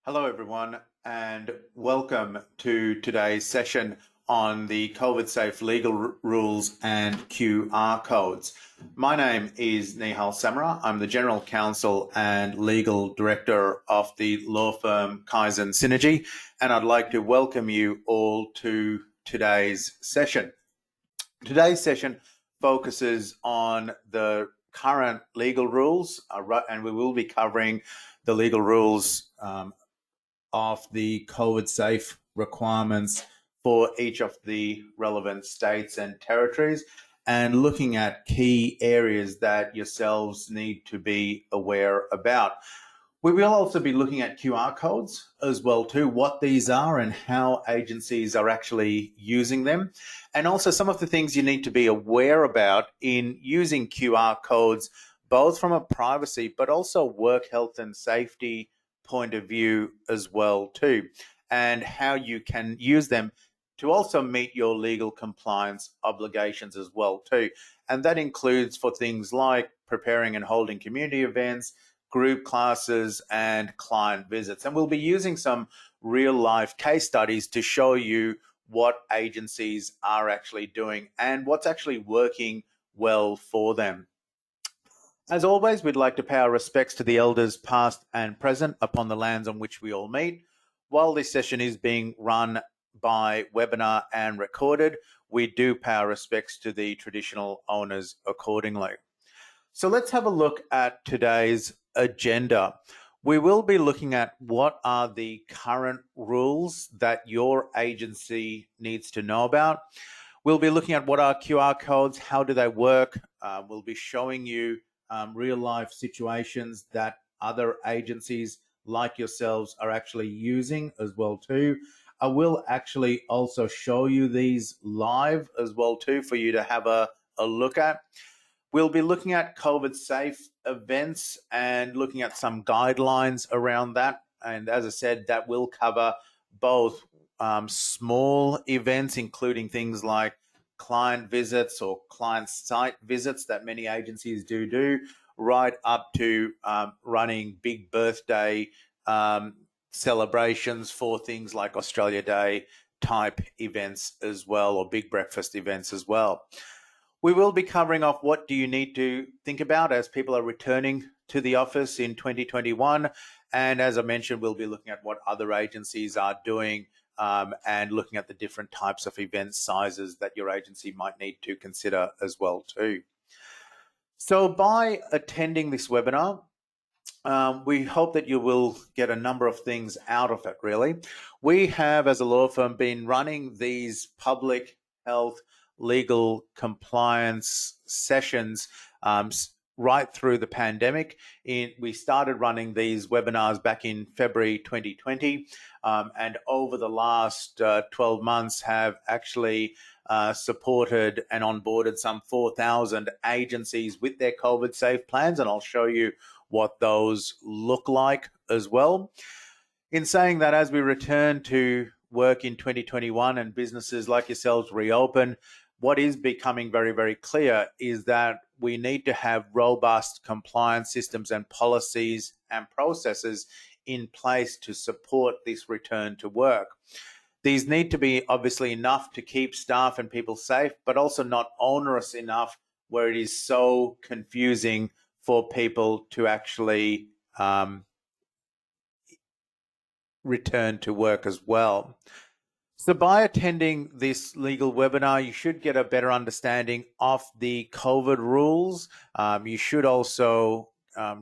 Hello, everyone, and welcome to today's session on the COVIDSafe legal rules and QR codes. My name is Nihal Samara. I'm the General Counsel and Legal Director of the law firm Kaizen Synergy, and I'd like to welcome you all to today's session. Today's session focuses on the current legal rules, and we will be covering the legal rules of the COVIDSafe requirements for each of the relevant states and territories, and looking at key areas that yourselves need to be aware about. We will also be looking at QR codes as well too, what these are and how agencies are actually using them, and also some of the things you need to be aware about in using QR codes, both from a privacy but also work health and safety point of view as well too, and how you can use them to also meet your legal compliance obligations as well too. And that includes for things like preparing and holding community events, group classes, and client visits. And we'll be using some real life case studies to show you what agencies are actually doing and what's actually working well for them. As always, we'd like to pay our respects to the elders past and present upon the lands on which we all meet. While this session is being run by webinar and recorded, we do pay our respects to the traditional owners accordingly. So let's have a look at today's agenda. We will be looking at what are the current rules that your agency needs to know about. We'll be looking at what are QR codes, how do they work. We'll be showing you real life situations that other agencies like yourselves are actually using as well too. I will actually also show you these live as well too for you to have a look at. We'll be looking at COVIDSafe events and looking at some guidelines around that. And as I said, that will cover both small events, including things like client visits or client site visits that many agencies do, right up to running big birthday celebrations for things like Australia Day type events as well, or big breakfast events as well. We will be covering off what do you need to think about as people are returning to the office in 2021. And as I mentioned, we'll be looking at what other agencies are doing and looking at the different types of event sizes that your agency might need to consider as well too. So by attending this webinar, we hope that you will get a number of things out of it, really. We have, as a law firm, been running these public health legal compliance sessions right through the pandemic. We started running these webinars back in February 2020, and over the last 12 months have actually supported and onboarded some 4,000 agencies with their COVIDSafe plans, and I'll show you what those look like as well. In saying that, as we return to work in 2021 and businesses like yourselves reopen, what is becoming very, very clear is that we need to have robust compliance systems and policies and processes in place to support this return to work. These need to be obviously enough to keep staff and people safe, but also not onerous enough where it is so confusing for people to actually return to work as well. So by attending this legal webinar, you should get a better understanding of the COVID rules. You should also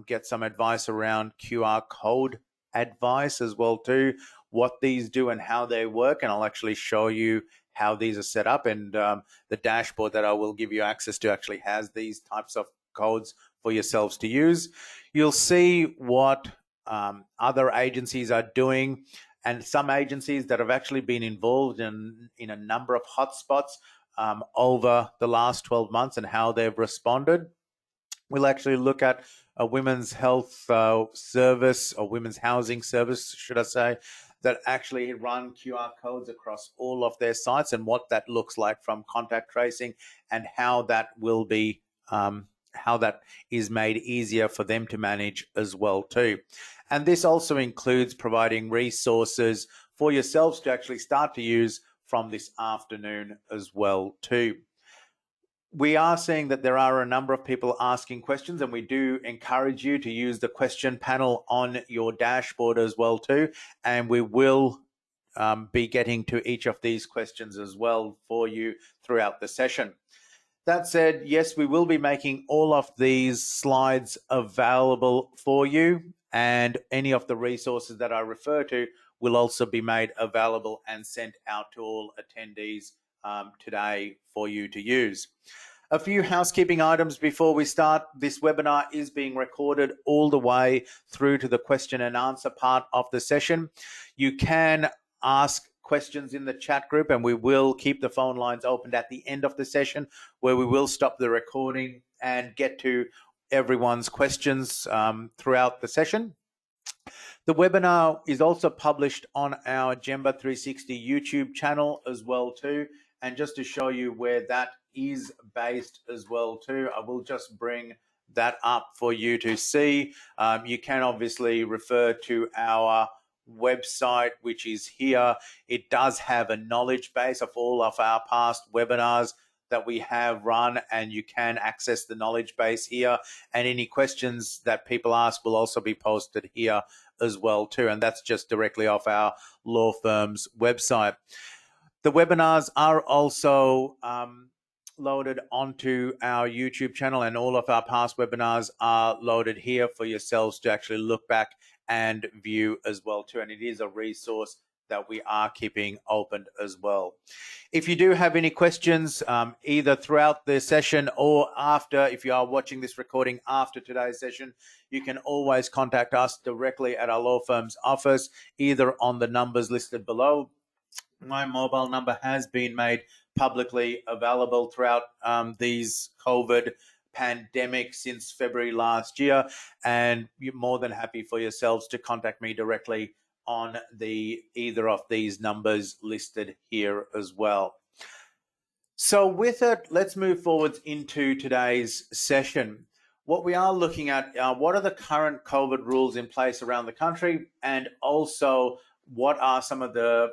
get some advice around QR code advice as well too, what these do and how they work. And I'll actually show you how these are set up, and the dashboard that I will give you access to actually has these types of codes for yourselves to use. You'll see what other agencies are doing, and some agencies that have actually been involved in a number of hotspots over the last 12 months and how they've responded. We'll actually look at a women's health service, or women's housing service, should I say, that actually run QR codes across all of their sites and what that looks like from contact tracing, and how that will be how that is made easier for them to manage as well too. And this also includes providing resources for yourselves to actually start to use from this afternoon as well too. We are seeing that there are a number of people asking questions, and we do encourage you to use the question panel on your dashboard as well too, and we will be getting to each of these questions as well for you throughout the session. That said, yes, we will be making all of these slides available for you, and any of the resources that I refer to will also be made available and sent out to all attendees today for you to use. A few housekeeping items before we start. This webinar is being recorded all the way through to the question and answer part of the session. You can ask questions in the chat group, and we will keep the phone lines opened at the end of the session, where we will stop the recording and get to everyone's questions throughout the session. The webinar is also published on our Gemba 360 YouTube channel as well too. And just to show you where that is based as well too, I will just bring that up for you to see. You can obviously refer to our website, which is here. It does have a knowledge base of all of our past webinars that we have run, and you can access the knowledge base here, and any questions that people ask will also be posted here as well too, and that's just directly off our law firm's website. The webinars are also loaded onto our YouTube channel, and all of our past webinars are loaded here for yourselves to actually look back and view as well too, and it is a resource that we are keeping open as well. If you do have any questions, either throughout the session or after, if you are watching this recording after today's session, you can always contact us directly at our law firm's office, either on the numbers listed below. My mobile number has been made publicly available throughout these COVID pandemic since February last year, and you're more than happy for yourselves to contact me directly on either of these numbers listed here as well. So with it, let's move forward into today's session. What we are looking at are what are the current COVID rules in place around the country, and also what are some of the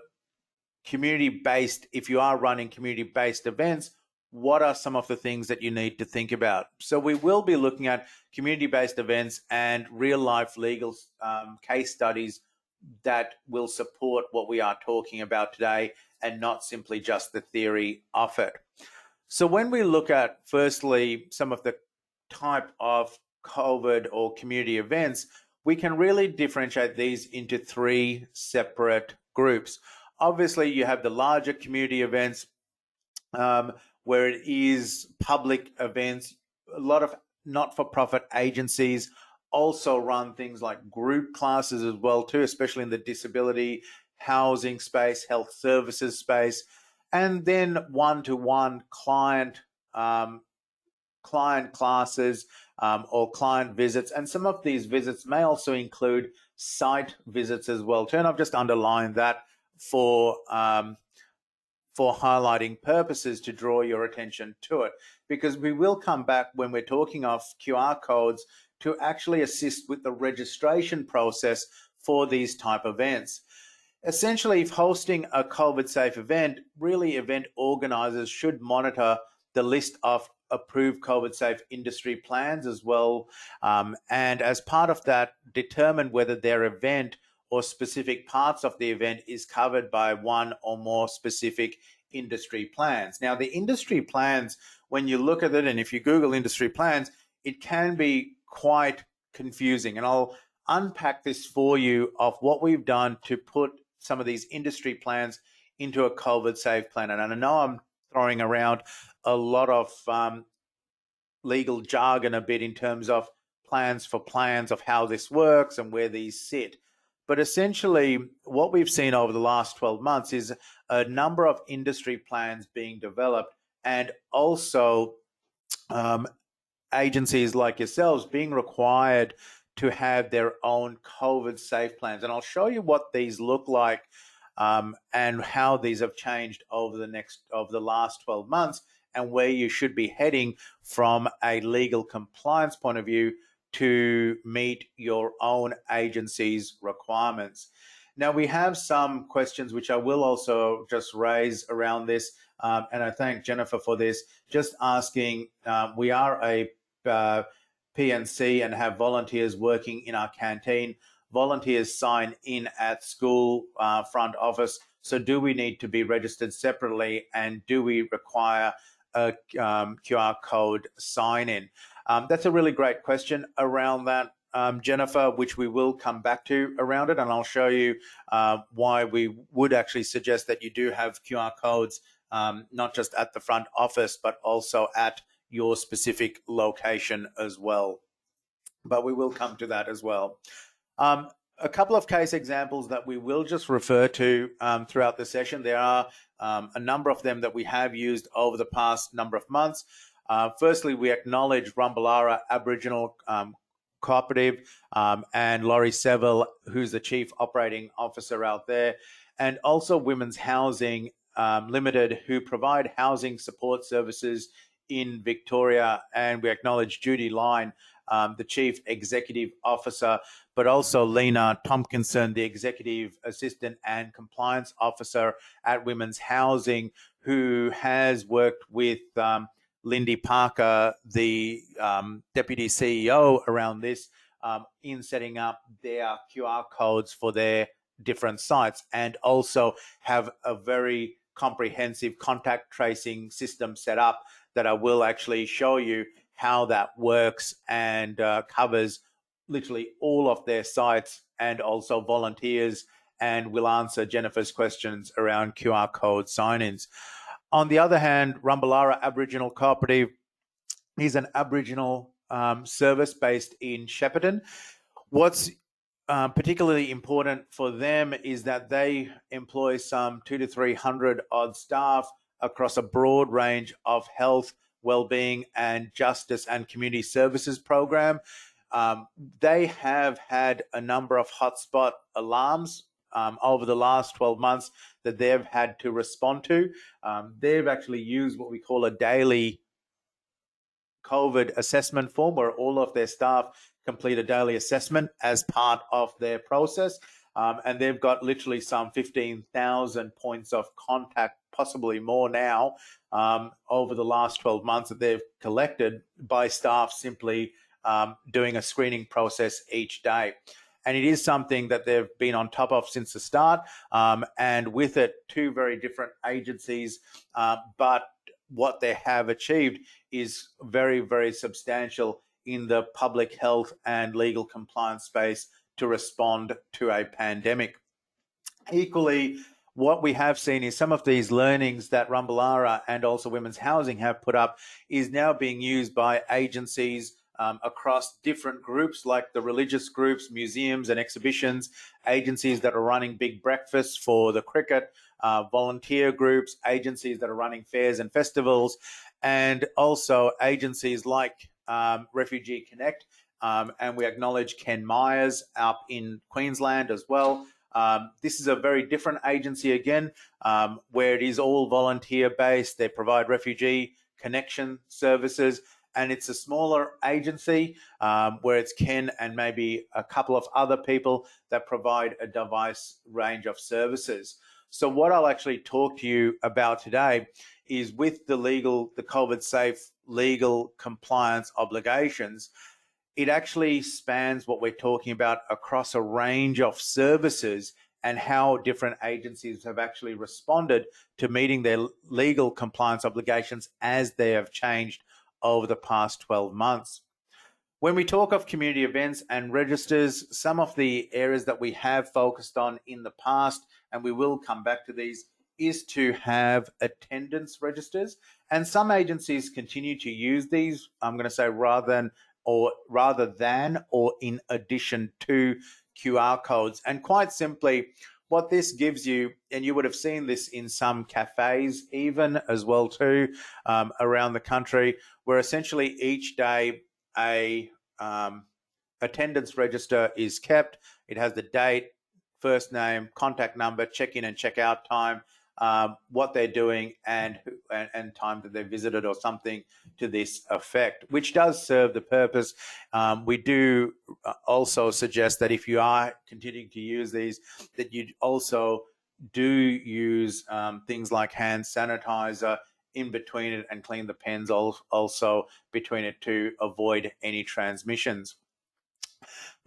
community-based, if you are running community-based events, what are some of the things that you need to think about? So we will be looking at community-based events and real-life legal case studies that will support what we are talking about today, and not simply just the theory of it. So when we look at, firstly, some of the type of COVID or community events, we can really differentiate these into three separate groups. Obviously, you have the larger community events where it is public events. A lot of not-for-profit agencies also run things like group classes as well too, especially in the disability, housing space, health services space, and then one-to-one client classes or client visits. And some of these visits may also include site visits as well too. And I've just underlined that for highlighting purposes to draw your attention to it, because we will come back when we're talking of QR codes to actually assist with the registration process for these type of events. Essentially, if hosting a COVIDSafe event, really event organizers should monitor the list of approved COVIDSafe industry plans as well, and as part of that, determine whether their event or specific parts of the event is covered by one or more specific industry plans. Now, the industry plans, when you look at it, and if you Google industry plans, it can be quite confusing. And I'll unpack this for you of what we've done to put some of these industry plans into a COVIDSafe plan. And I know I'm throwing around a lot of legal jargon a bit in terms of plans of how this works and where these sit. But essentially, what we've seen over the last 12 months is a number of industry plans being developed, and also agencies like yourselves being required to have their own COVIDSafe plans. And I'll show you what these look like and how these have changed over the last 12 months, and where you should be heading from a legal compliance point of view to meet your own agency's requirements. Now, we have some questions which I will also just raise around this, and I thank Jennifer for this, just asking, we are a PNC and have volunteers working in our canteen. Volunteers sign in at school front office. So do we need to be registered separately, and do we require a QR code sign in? That's a really great question around that, Jennifer, which we will come back to around it, and I'll show you why we would actually suggest that you do have QR codes, not just at the front office, but also at your specific location as well. But we will come to that as well. A couple of case examples that we will just refer to throughout the session. There are a number of them that we have used over the past number of months. Firstly, we acknowledge Rumballara Aboriginal Cooperative and Laurie Seville, who's the Chief Operating Officer out there, and also Women's Housing Limited, who provide housing support services in Victoria. And we acknowledge Judy Line, the Chief Executive Officer, but also Lena Tompkinson, the Executive Assistant and Compliance Officer at Women's Housing, who has worked with Lindy Parker, the Deputy CEO, around this in setting up their QR codes for their different sites, and also have a very comprehensive contact tracing system set up that I will actually show you how that works, and covers literally all of their sites and also volunteers, and will answer Jennifer's questions around QR code sign-ins. On the other hand, Rumballara Aboriginal Cooperative is an Aboriginal service based in Shepparton. What's particularly important for them is that they employ some 200 to 300 odd staff across a broad range of health, wellbeing, and justice and community services program. They have had a number of hotspot alarms over the last 12 months that they've had to respond to. They've actually used what we call a daily COVID assessment form, where all of their staff complete a daily assessment as part of their process. And they've got literally some 15,000 points of contact, possibly more now, over the last 12 months that they've collected by staff simply doing a screening process each day. And it is something that they've been on top of since the start, and with it, two very different agencies, but what they have achieved is very, very substantial in the public health and legal compliance space to respond to a pandemic. Equally, what we have seen is some of these learnings that Rumballara and also Women's Housing have put up is now being used by agencies across different groups, like the religious groups, museums and exhibitions, agencies that are running big breakfasts for the cricket, volunteer groups, agencies that are running fairs and festivals, and also agencies like Refugee Connect. And we acknowledge Ken Myers up in Queensland as well. This is a very different agency again, where it is all volunteer based. They provide refugee connection services, and it's a smaller agency where it's Ken and maybe a couple of other people that provide a diverse range of services. So what I'll actually talk to you about today is with the COVIDSafe legal compliance obligations. It actually spans what we're talking about across a range of services, and how different agencies have actually responded to meeting their legal compliance obligations as they have changed over the past 12 months. When we talk of community events and registers, some of the areas that we have focused on in the past, and we will come back to these, is to have attendance registers. And some agencies continue to use these, I'm going to say rather than or in addition to QR codes. And quite simply, what this gives you, and you would have seen this in some cafes even as well too, around the country, where essentially each day a attendance register is kept. It has the date, first name, contact number, check-in and check-out time, what they're doing and time that they visited or something to this effect, which does serve the purpose. We do also suggest that if you are continuing to use these, that you also do use things like hand sanitizer in between it and clean the pens also between it to avoid any transmissions.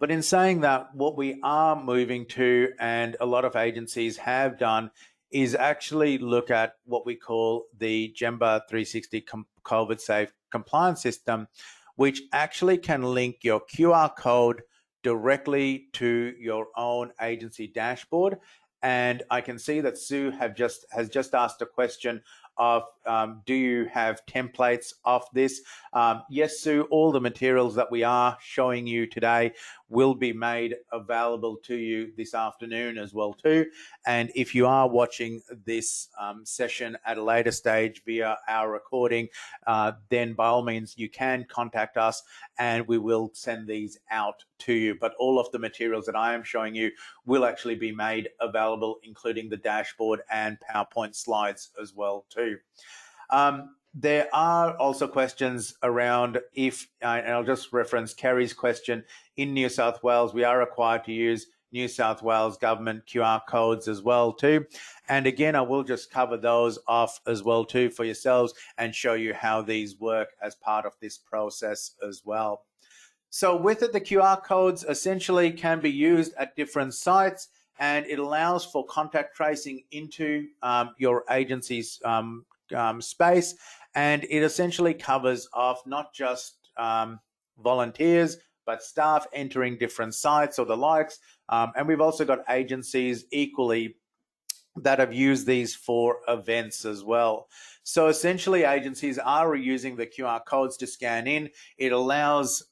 But in saying that, what we are moving to, and a lot of agencies have done, is actually look at what we call the Gemba 360 COVIDSafe compliance system, which actually can link your QR code directly to your own agency dashboard. And I can see that Sue has just asked a question of do you have templates of this? Yes, Sue, all the materials that we are showing you today will be made available to you this afternoon as well too. And if you are watching this session at a later stage via our recording, then by all means you can contact us and we will send these out to you. But all of the materials that I am showing you will actually be made available, including the dashboard and PowerPoint slides as well too. There are also questions around if, and I'll just reference Kerry's question, in New South Wales, we are required to use New South Wales government QR codes as well too. And again, I will just cover those off as well too for yourselves and show you how these work as part of this process as well. So with it, the QR codes essentially can be used at different sites, and it allows for contact tracing into your agency's space, and it essentially covers off not just volunteers but staff entering different sites or the likes, and we've also got agencies equally that have used these for events as well. So essentially agencies are reusing the QR codes to scan in. It allows,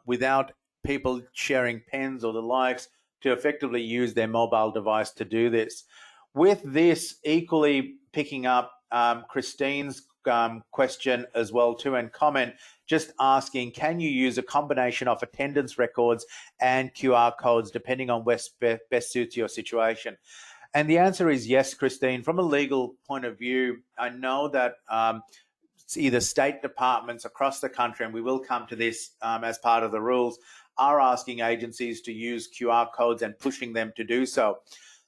without people sharing pens or the likes, to effectively use their mobile device to do this. With this, equally picking up Christine's question as well too, and comment, just asking, can you use a combination of attendance records and QR codes depending on what best suits your situation? And the answer is yes, Christine. From a legal point of view, I know that it's either state departments across the country, and we will come to this as part of the rules, are asking agencies to use QR codes and pushing them to do so.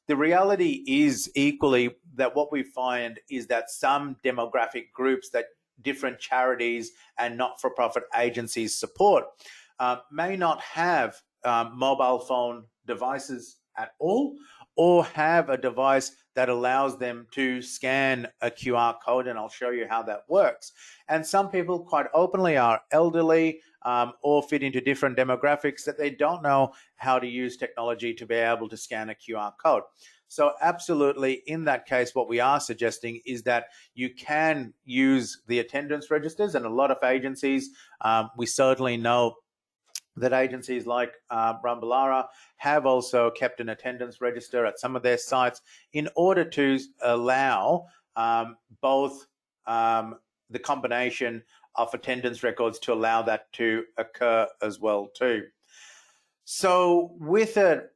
The reality is equally that what we find is that some demographic groups that different charities and not-for-profit agencies support may not have mobile phone devices at all, or have a device that allows them to scan a QR code, and I'll show you how that works. And some people quite openly are elderly or fit into different demographics that they don't know how to use technology to be able to scan a QR code. So absolutely, in that case, what we are suggesting is that you can use the attendance registers, and a lot of agencies, we certainly know that agencies like Rumballara have also kept an attendance register at some of their sites in order to allow both the combination of attendance records to allow that to occur as well too. So with it,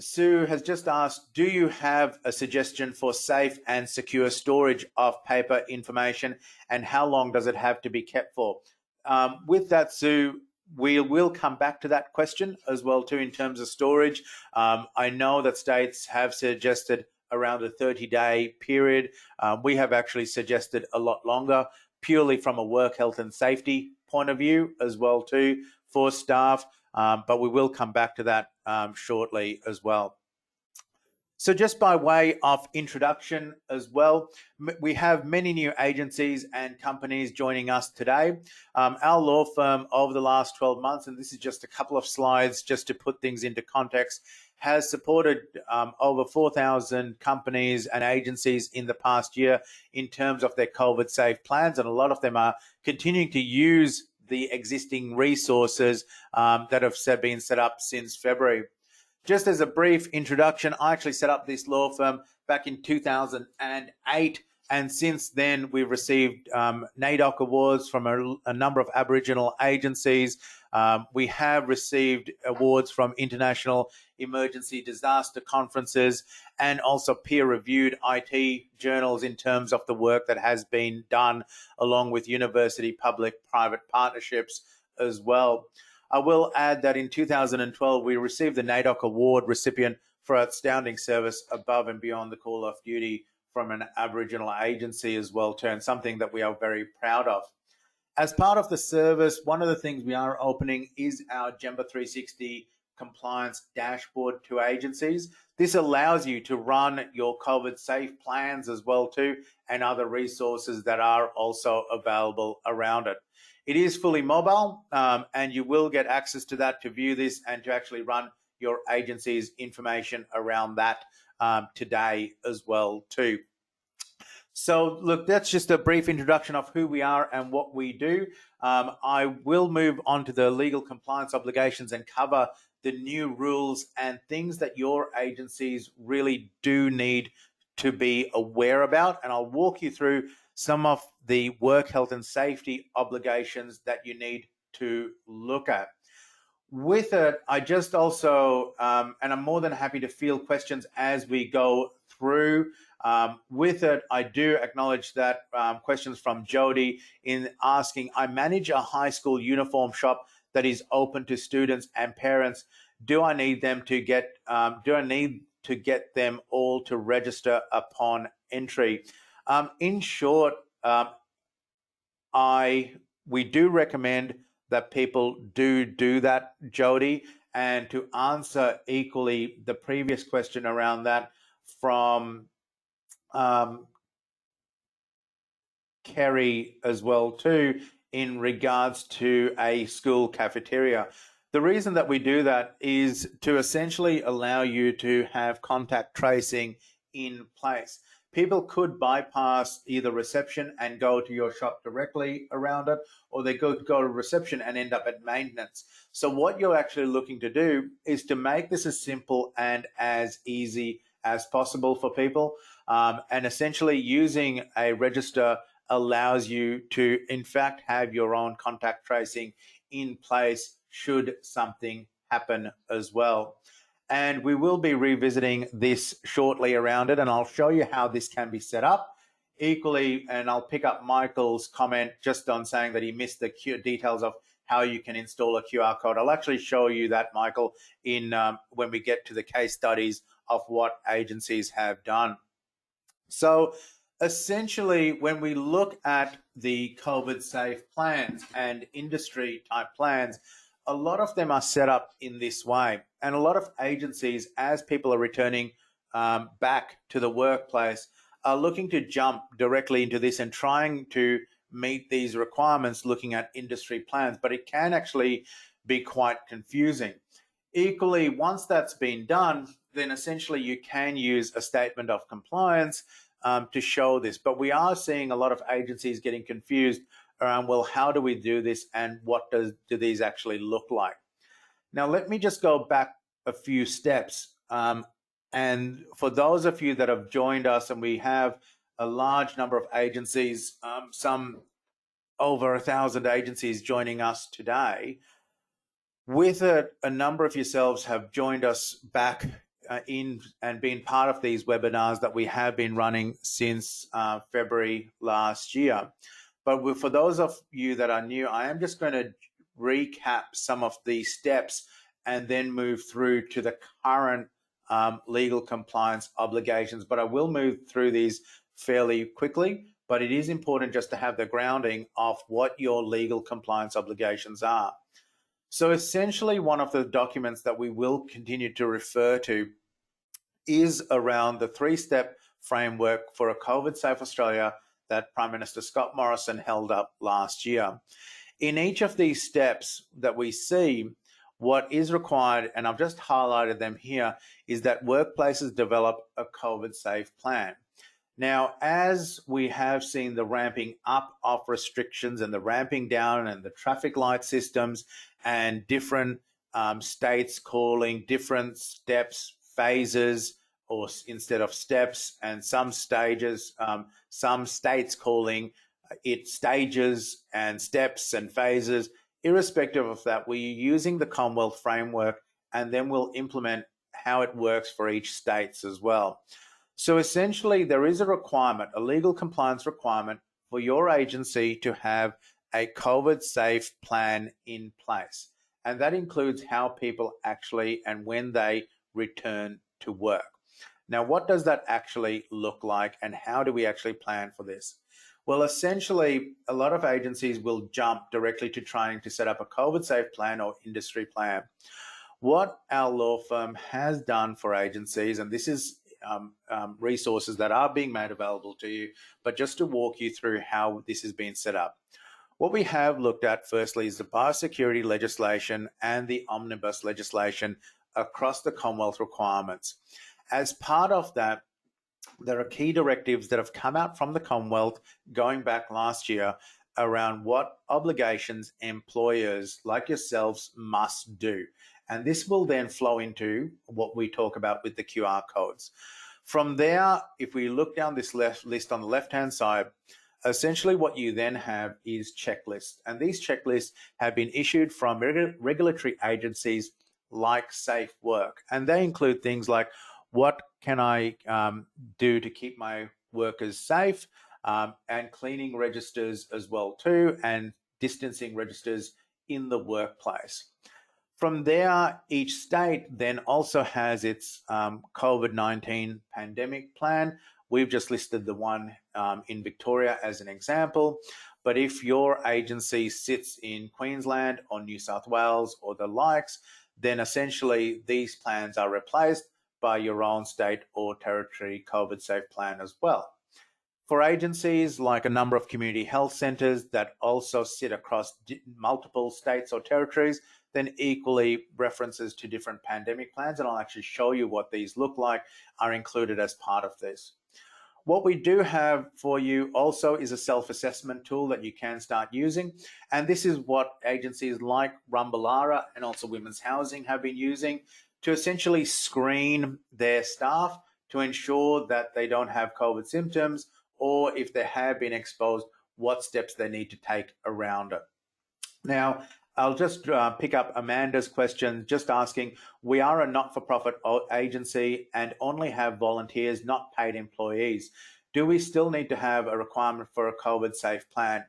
Sue has just asked, do you have a suggestion for safe and secure storage of paper information, and how long does it have to be kept for? With that, Sue, we will come back to that question as well too in terms of storage. I know that states have suggested around a 30-day period. We have actually suggested a lot longer, purely from a work health and safety point of view as well too for staff, but we will come back to that shortly as well. So just by way of introduction as well, we have many new agencies and companies joining us today. Our law firm over the last 12 months, and this is just a couple of slides just to put things into context, has supported over 4,000 companies and agencies in the past year in terms of their COVIDSafe plans, and a lot of them are continuing to use the existing resources that have been set up since February. Just as a brief introduction, I actually set up this law firm back in 2008 And since then, we've received NAIDOC awards from a number of Aboriginal agencies. We have received awards from international emergency disaster conferences and also peer-reviewed IT journals in terms of the work that has been done, along with university public-private partnerships as well. I will add that in 2012, we received the NAIDOC Award recipient for outstanding service above and beyond the call of duty from an Aboriginal agency as well, too, and something that we are very proud of. As part of the service, one of the things we are opening is our Gemba 360 compliance dashboard to agencies. This allows you to run your COVIDSafe plans as well too, and other resources that are also available around it. It is fully mobile, and you will get access to that to view this and to actually run your agency's information around that today as well too. So look, that's just a brief introduction of who we are and what we do. I will move on to the legal compliance obligations and cover the new rules and things that your agencies really do need to be aware about. And I'll walk you through some of the work health and safety obligations that you need to look at. With it, I just also, and I'm more than happy to field questions as we go through. With it, I do acknowledge that questions from Jody in asking, I manage a high school uniform shop that is open to students and parents. Do I need them to get, them all to register upon entry? In short, we do recommend that people do that, Jody. And to answer equally the previous question around that from Kerry as well too, in regards to a school cafeteria. The reason that we do that is to essentially allow you to have contact tracing in place. People could bypass either reception and go to your shop directly around it, or they go to reception and end up at maintenance. So what you're actually looking to do is to make this as simple and as easy as possible for people. And essentially using a register allows you to, in fact, have your own contact tracing in place should something happen as well. And we will be revisiting this shortly around it, and I'll show you how this can be set up. Equally, and I'll pick up Michael's comment just on saying that he missed the details of how you can install a QR code. I'll actually show you that, Michael, in when we get to the case studies of what agencies have done. So essentially, when we look at the COVIDSafe plans and industry type plans, a lot of them are set up in this way. And a lot of agencies, as people are returning back to the workplace, are looking to jump directly into this and trying to meet these requirements looking at industry plans, but it can actually be quite confusing. Equally, once that's been done, then essentially you can use a statement of compliance to show this. But we are seeing a lot of agencies getting confused around, well, how do we do this and what do these actually look like? Now, let me just go back a few steps. And for those of you that have joined us, and we have a large number of agencies, some over 1,000 agencies joining us today, with it, a number of yourselves have joined us back in and been part of these webinars that we have been running since February last year. But for those of you that are new, I am just going to recap some of these steps and then move through to the current legal compliance obligations. But I will move through these fairly quickly, but it is important just to have the grounding of what your legal compliance obligations are. So essentially, one of the documents that we will continue to refer to is around the three-step framework for a COVIDSafe Australia that Prime Minister Scott Morrison held up last year. In each of these steps that we see, what is required, and I've just highlighted them here, is that workplaces develop a COVIDSafe plan. Now, as we have seen the ramping up of restrictions and the ramping down and the traffic light systems and different states calling different steps, phases or instead of steps, and some stages, some states calling it stages and steps and phases. Irrespective of that, we're using the Commonwealth framework, and then we'll implement how it works for each states as well. So essentially, there is a requirement, a legal compliance requirement for your agency to have a COVID-safe plan in place. And that includes how people actually and when they return to work. Now, what does that actually look like, and how do we actually plan for this? Well, essentially, a lot of agencies will jump directly to trying to set up a COVID-safe plan or industry plan. What our law firm has done for agencies, and this is resources that are being made available to you, but just to walk you through how this has been set up. What we have looked at firstly is the biosecurity legislation and the omnibus legislation across the Commonwealth requirements. As part of that, there are key directives that have come out from the Commonwealth going back last year around what obligations employers like yourselves must do. And this will then flow into what we talk about with the QR codes. From there, if we look down this list on the left-hand side, essentially what you then have is checklists. And these checklists have been issued from regulatory agencies like Safe Work. And they include things like, what can I do to keep my workers safe, and cleaning registers as well too, and distancing registers in the workplace. From there, each state then also has its COVID-19 pandemic plan. We've just listed the one in Victoria as an example. But if your agency sits in Queensland or New South Wales or the likes, then essentially these plans are replaced by your own state or territory COVID-safe plan as well. For agencies like a number of community health centres that also sit across multiple states or territories, then equally references to different pandemic plans, and I'll actually show you what these look like, are included as part of this. What we do have for you also is a self-assessment tool that you can start using. And this is what agencies like Rumballara and also Women's Housing have been using to essentially screen their staff to ensure that they don't have COVID symptoms, or if they have been exposed, what steps they need to take around it. Now, I'll just pick up Amanda's question, just asking, we are a not-for-profit agency and only have volunteers, not paid employees. Do we still need to have a requirement for a COVID-safe plan?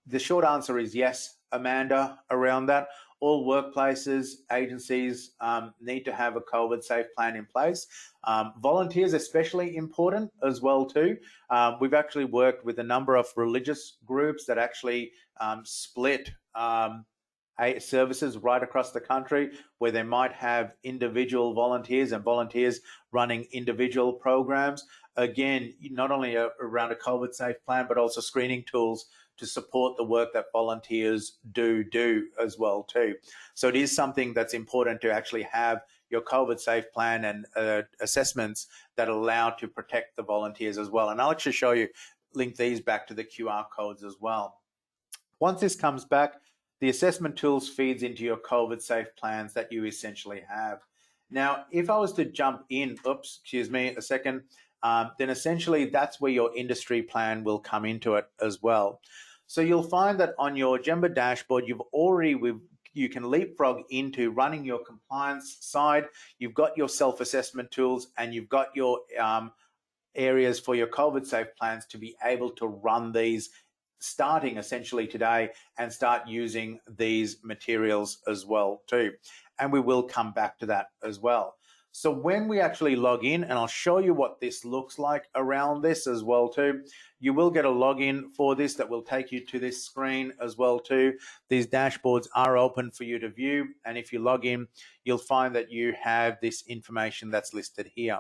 The short answer is yes, Amanda, around that. All workplaces, agencies need to have a COVID-safe plan in place. Volunteers especially important as well too. We've actually worked with a number of religious groups that actually split services right across the country, where they might have individual volunteers and volunteers running individual programs. Again, not only around a COVID-safe plan, but also screening tools to support the work that volunteers do as well too. So it is something that's important to actually have your COVID-safe plan and assessments that allow to protect the volunteers as well. And I'll actually show you, link these back to the QR codes as well. Once this comes back, the assessment tools feeds into your COVID-safe plans that you essentially have. Now, if I was to jump in, then essentially that's where your industry plan will come into it as well. So you'll find that on your Gemba dashboard, you can leapfrog into running your compliance side. You've got your self-assessment tools, and you've got your areas for your COVID-safe plans to be able to run these starting essentially today and start using these materials as well too. And we will come back to that as well. So when we actually log in, and I'll show you what this looks like around this as well too, you will get a login for this that will take you to this screen as well too. These dashboards are open for you to view, and if you log in, you'll find that you have this information that's listed here.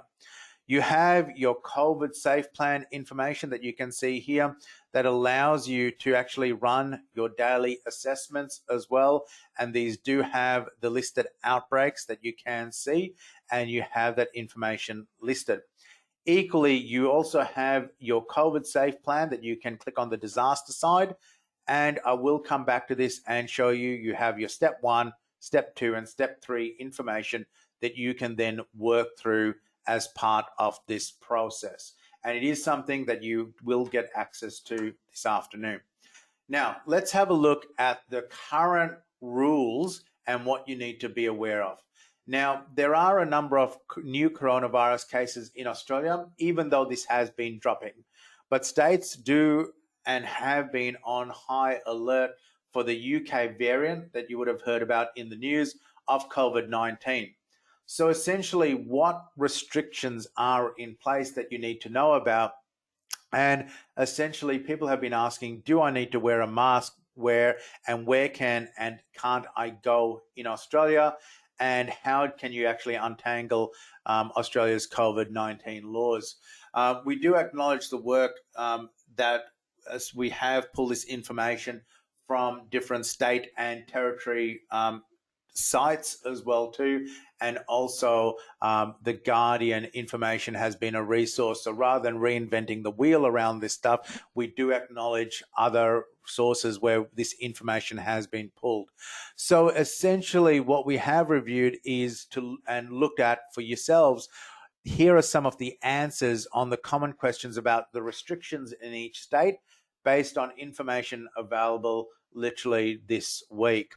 You have your COVID-safe plan information that you can see here that allows you to actually run your daily assessments as well. And these do have the listed outbreaks that you can see, and you have that information listed. Equally, you also have your COVID-safe plan that you can click on the disaster side. And I will come back to this and show you, you have your step 1, step 2, and step 3 information that you can then work through as part of this process. And it is something that you will get access to this afternoon. Now, let's have a look at the current rules and what you need to be aware of. Now, there are a number of new coronavirus cases in Australia, even though this has been dropping. But states do and have been on high alert for the UK variant that you would have heard about in the news of COVID-19. So essentially, what restrictions are in place that you need to know about? And essentially, people have been asking, do I need to wear a mask? Where and where can and can't I go in Australia? And how can you actually untangle Australia's COVID-19 laws? We do acknowledge the work that as we have pulled this information from different state and territory sites as well too, and also the Guardian information has been a resource. So rather than reinventing the wheel around this stuff, we do acknowledge other sources where this information has been pulled. So essentially what we have reviewed is and looked at for yourselves, here are some of the answers on the common questions about the restrictions in each state based on information available literally this week.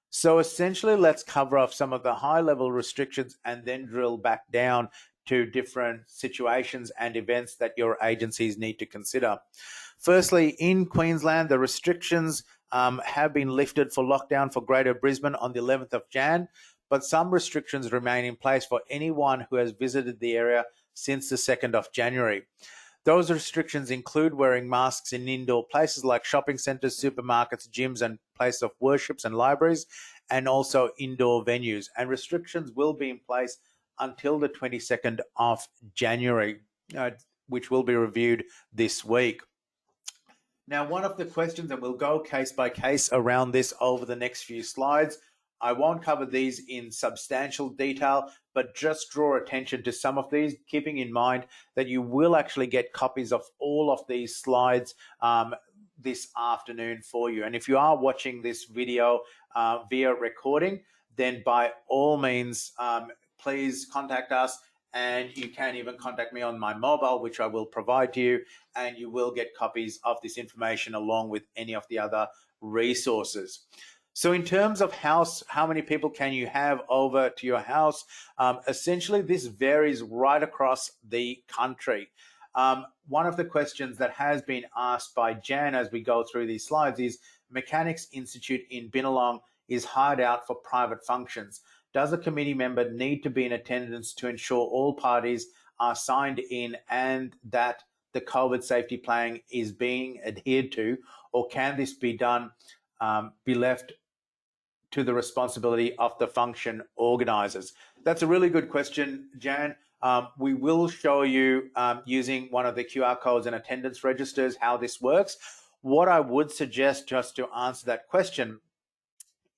So essentially, let's cover off some of the high-level restrictions and then drill back down to different situations and events that your agencies need to consider. Firstly, in Queensland, the restrictions have been lifted for lockdown for Greater Brisbane on the 11th of Jan, but some restrictions remain in place for anyone who has visited the area since the 2nd of January. Those restrictions include wearing masks in indoor places like shopping centres, supermarkets, gyms, and places of worships and libraries, and also indoor venues. And restrictions will be in place until the 22nd of January, which will be reviewed this week. Now, one of the questions, and we'll go case by case around this over the next few slides. I won't cover these in substantial detail, but just draw attention to some of these, keeping in mind that you will actually get copies of all of these slides this afternoon for you. And if you are watching this video via recording, then by all means, please contact us. And you can even contact me on my mobile, which I will provide to you, and you will get copies of this information along with any of the other resources. So in terms of how many people can you have over to your house? Essentially, this varies right across the country. One of the questions that has been asked by Jan as we go through these slides is, Mechanics Institute in Binalong is hired out for private functions. Does a committee member need to be in attendance to ensure all parties are signed in and that the COVID safety plan is being adhered to, or can this be done, be left to the responsibility of the function organisers? That's a really good question, Jan. We will show you using one of the QR codes and attendance registers how this works. What I would suggest, just to answer that question,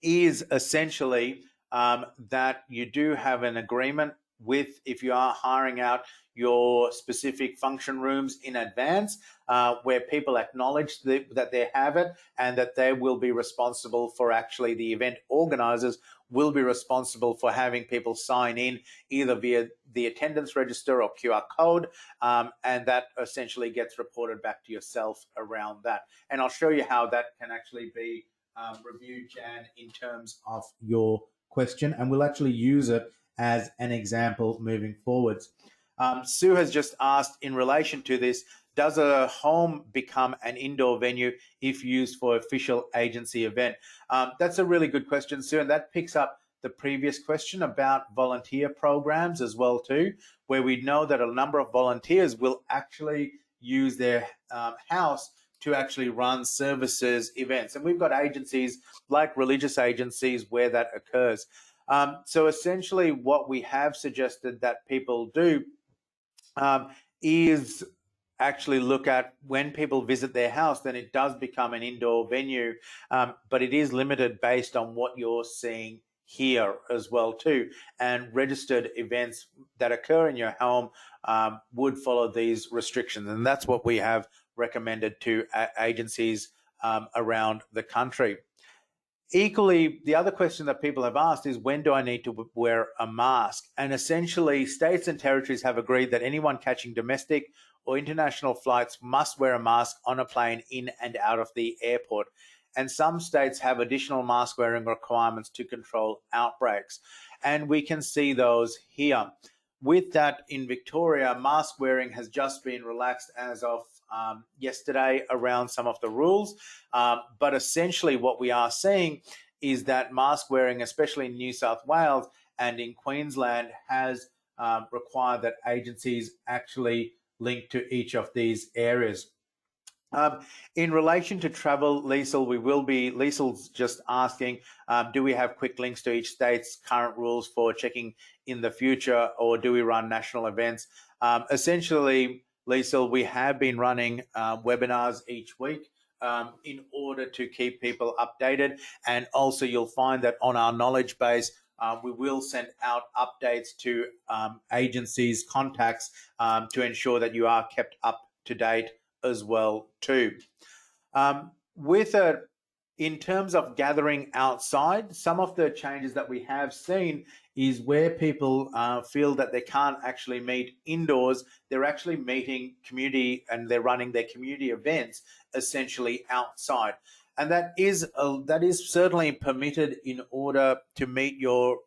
is essentially that you do have an agreement with, if you are hiring out your specific function rooms in advance, where people acknowledge that they have it and that they will be responsible for, actually the event organisers will be responsible for having people sign in either via the attendance register or QR code, and that essentially gets reported back to yourself around that. And I'll show you how that can actually be reviewed, Jan, in terms of your question, and we'll actually use it as an example moving forwards. Sue has just asked, in relation to this, does a home become an indoor venue if used for official agency event? That's a really good question, Sue, and that picks up the previous question about volunteer programs as well too, where we know that a number of volunteers will actually use their house to actually run services, events. And we've got agencies like religious agencies where that occurs. So essentially what we have suggested that people do is actually look at, when people visit their house, then it does become an indoor venue, but it is limited based on what you're seeing here as well too. And registered events that occur in your home would follow these restrictions. And that's what we have recommended to agencies around the country. Equally, the other question that people have asked is, when do I need to wear a mask? And essentially, states and territories have agreed that anyone catching domestic or international flights must wear a mask on a plane in and out of the airport. And some states have additional mask wearing requirements to control outbreaks. And we can see those here. With that, in Victoria, mask wearing has just been relaxed as of yesterday around some of the rules. But essentially, what we are seeing is that mask wearing, especially in New South Wales and in Queensland, has required that agencies actually link to each of these areas. In relation to travel, Liesel's just asking, do we have quick links to each state's current rules for checking in the future, or do we run national events? Essentially, Liesel, we have been running webinars each week in order to keep people updated. And also you'll find that on our knowledge base, we will send out updates to agencies, contacts, to ensure that you are kept up to date as well too. In terms of gathering outside, some of the changes that we have seen is where people feel that they can't actually meet indoors, they're actually meeting community and they're running their community events essentially outside. And that is certainly permitted in order to meet your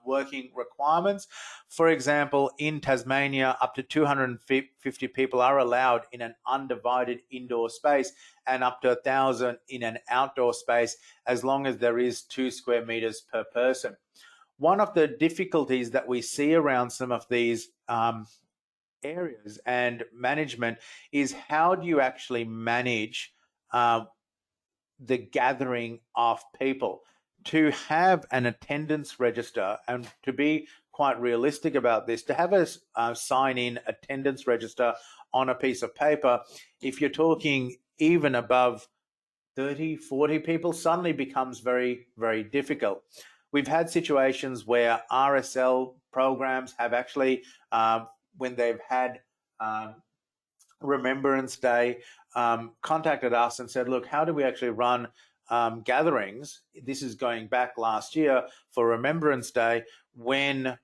working requirements. For example, in Tasmania, up to 250 people are allowed in an undivided indoor space and up to 1,000 in an outdoor space, as long as there is 2 square meters per person. One of the difficulties that we see around some of these areas and management is, how do you actually manage the gathering of people? To have an attendance register, and to be quite realistic about this, to have a sign-in attendance register on a piece of paper, if you're talking even above 30, 40 people, suddenly becomes very, very difficult. We've had situations where RSL programs have actually, when they've had Remembrance Day, contacted us and said, look, how do we actually run gatherings? This is going back last year for Remembrance Day, when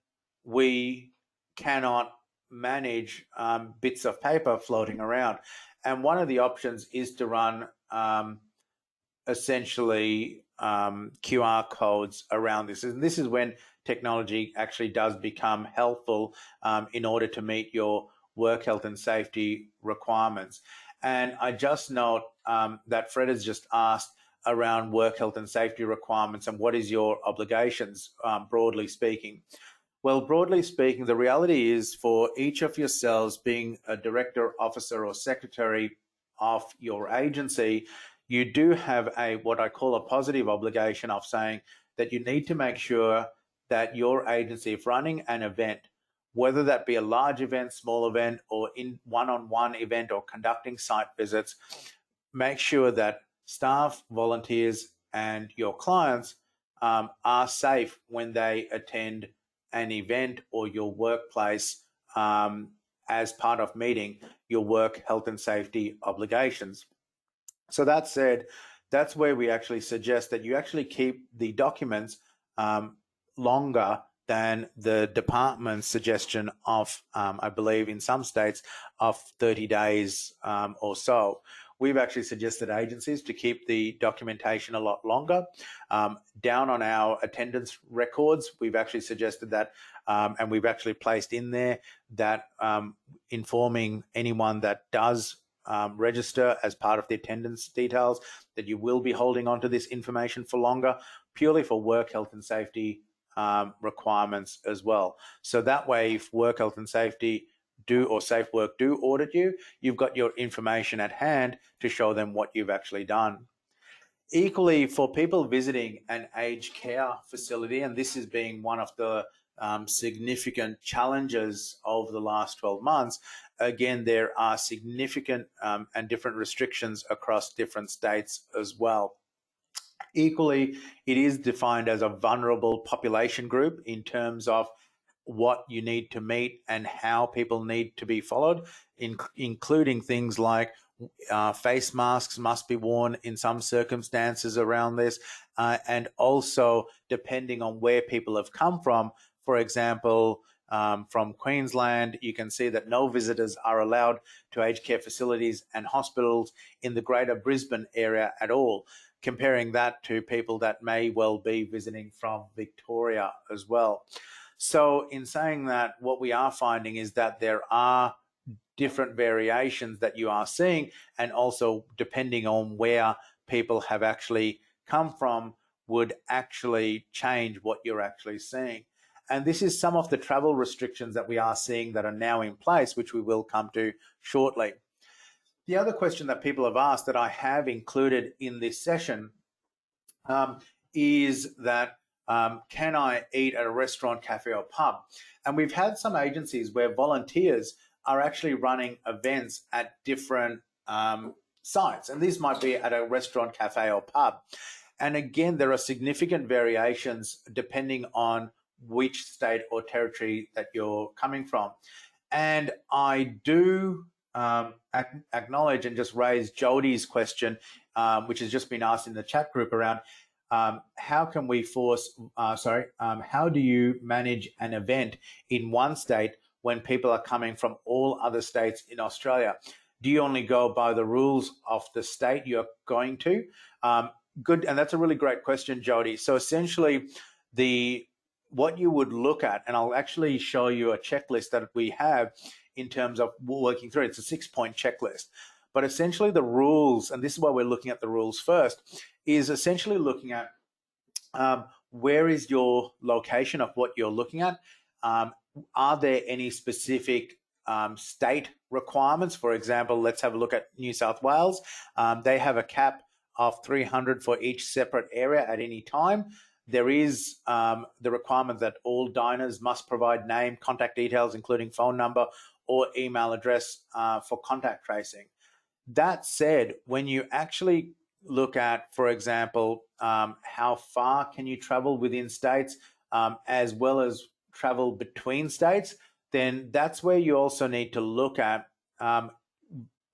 we cannot manage bits of paper floating around. And one of the options is to run essentially QR codes around this. And this is when technology actually does become helpful in order to meet your work health and safety requirements. And I just note that Fred has just asked around work health and safety requirements and what is your obligations, broadly speaking. Well, broadly speaking, the reality is, for each of yourselves being a director, officer, or secretary of your agency, you do have what I call a positive obligation of saying that you need to make sure that your agency, if running an event, whether that be a large event, small event, or in one-on-one event, or conducting site visits, make sure that staff, volunteers, and your clients are safe when they attend an event or your workplace as part of meeting your work health and safety obligations. So that said, that's where we actually suggest that you actually keep the documents longer than the department's suggestion of, I believe in some states, of 30 days or so. We've actually suggested agencies to keep the documentation a lot longer. Down on our attendance records, we've actually suggested that, and we've actually placed in there that informing anyone that does register as part of the attendance details that you will be holding onto this information for longer, purely for work health and safety requirements as well. So that way, if work health and safety or Safe Work do audit you, you've got your information at hand to show them what you've actually done. Equally, for people visiting an aged care facility, and this is being one of the significant challenges over the last 12 months, again, there are significant and different restrictions across different states as well. Equally, it is defined as a vulnerable population group in terms of what you need to meet and how people need to be followed, including things like Face masks must be worn in some circumstances around this. And also, depending on where people have come from, for example, from Queensland, you can see that no visitors are allowed to aged care facilities and hospitals in the greater Brisbane area at all, comparing that to people that may well be visiting from Victoria as well. So in saying that, what we are finding is that there are different variations that you are seeing, and also depending on where people have actually come from would actually change what you're actually seeing. And this is some of the travel restrictions that we are seeing that are now in place, which we will come to shortly. The other question that people have asked that I have included in this session is that can I eat at a restaurant, cafe, or pub? And we've had some agencies where volunteers are actually running events at different sites. And these might be at a restaurant, cafe, or pub. And again, there are significant variations depending on which state or territory that you're coming from. And I do acknowledge and just raise Jodie's question, which has just been asked in the chat group around how can we how do you manage an event in one state when people are coming from all other states in Australia? Do you only go by the rules of the state you're going to? Good, and that's a really great question, Jodie. So essentially, what you would look at, and I'll actually show you a checklist that we have in terms of working through it. It's a 6-point checklist. But essentially the rules, and this is why we're looking at the rules first, is essentially looking at where is your location of what you're looking at? Are there any specific state requirements? For example, let's have a look at New South Wales. They have a cap of 300 for each separate area at any time. There is the requirement that all diners must provide name, contact details, including phone number or email address for contact tracing. That said, when you actually look at, for example, how far can you travel within states, as well as travel between states, then that's where you also need to look at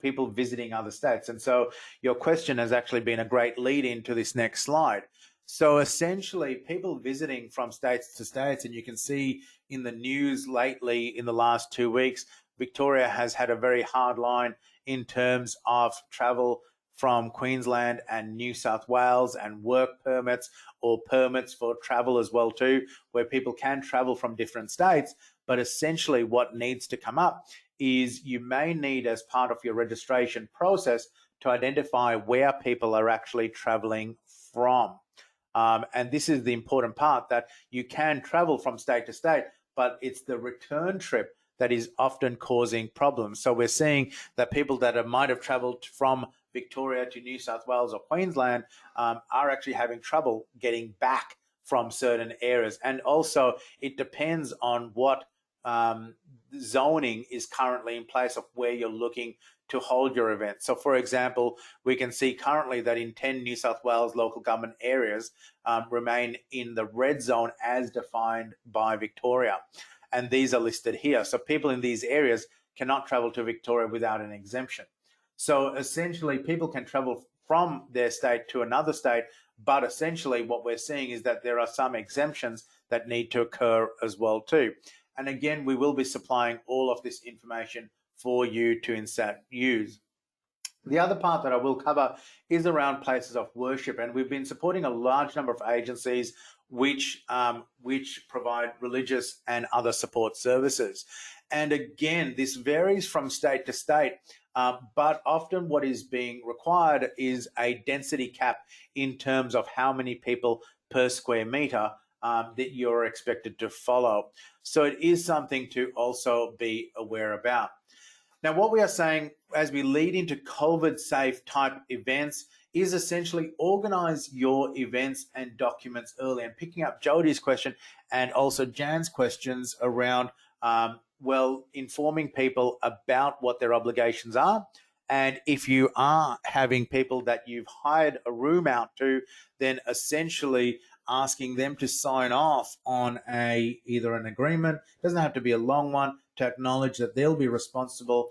people visiting other states. And so your question has actually been a great lead into this next slide. So essentially, people visiting from states to states, and you can see in the news lately in the last 2 weeks, Victoria has had a very hard line in terms of travel from Queensland and New South Wales, and work permits or permits for travel as well too, where people can travel from different states. But essentially what needs to come up is you may need, as part of your registration process, to identify where people are actually traveling from. And this is the important part, that you can travel from state to state, but it's the return trip that is often causing problems. So we're seeing that people that might have traveled from Victoria to New South Wales or Queensland are actually having trouble getting back from certain areas. And also it depends on what zoning is currently in place of where you're looking to hold your event. So for example, we can see currently that in 10 New South Wales local government areas remain in the red zone as defined by Victoria. And these are listed here. So people in these areas cannot travel to Victoria without an exemption. So essentially people can travel from their state to another state, but essentially what we're seeing is that there are some exemptions that need to occur as well too. And again, we will be supplying all of this information for you to use. The other part that I will cover is around places of worship, and we've been supporting a large number of agencies which provide religious and other support services. And again, this varies from state to state, but often what is being required is a density cap in terms of how many people per square metre that you're expected to follow. So it is something to also be aware about. Now, what we are saying as we lead into COVID-safe type events is essentially organize your events and documents early. And picking up Jodie's question and also Jan's questions around, informing people about what their obligations are. And if you are having people that you've hired a room out to, then essentially asking them to sign off on either an agreement, doesn't have to be a long one, to acknowledge that they'll be responsible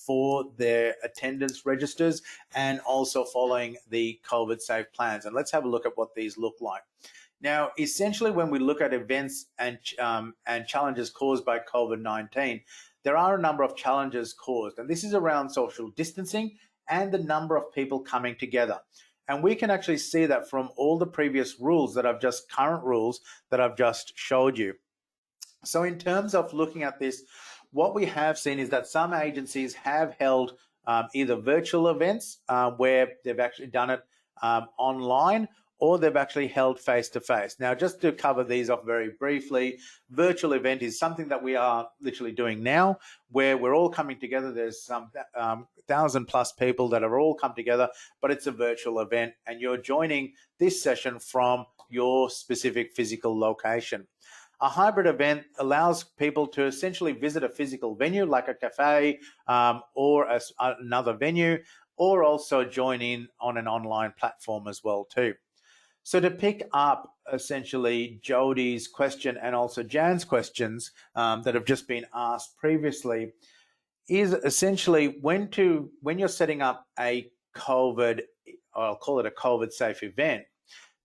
for their attendance registers and also following the COVIDSafe plans. And let's have a look at what these look like. Now, essentially, when we look at events and challenges caused by COVID-19, there are a number of challenges caused, and this is around social distancing and the number of people coming together. And we can actually see that from all the previous rules that current rules that I've just showed you. So in terms of looking at this, what we have seen is that some agencies have held either virtual events where they've actually done it online, or they've actually held face-to-face. Now, just to cover these off very briefly, virtual event is something that we are literally doing now, where we're all coming together. There's some 1,000+ people that have all come together, but it's a virtual event, and you're joining this session from your specific physical location. A hybrid event allows people to essentially visit a physical venue like a cafe or another venue, or also join in on an online platform as well too. So to pick up essentially Jodie's question and also Jan's questions that have just been asked previously, is essentially when you're setting up a COVID, or I'll call it a COVID-safe event,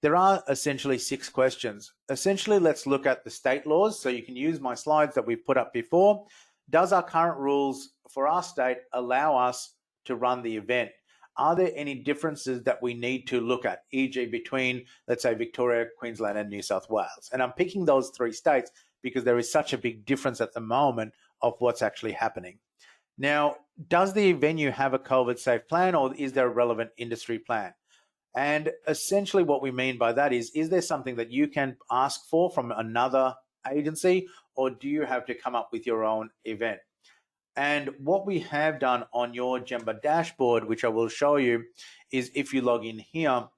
there are essentially 6 questions. Essentially, let's look at the state laws. So you can use my slides that we've put up before. Does our current rules for our state allow us to run the event? Are there any differences that we need to look at, e.g. between, let's say, Victoria, Queensland, and New South Wales? And I'm picking those 3 states because there is such a big difference at the moment of what's actually happening. Now, does the venue have a COVID-safe plan, or is there a relevant industry plan? And essentially what we mean by that is there something that you can ask for from another agency, or do you have to come up with your own event? And what we have done on your Gemba dashboard, which I will show you, is if you log in here,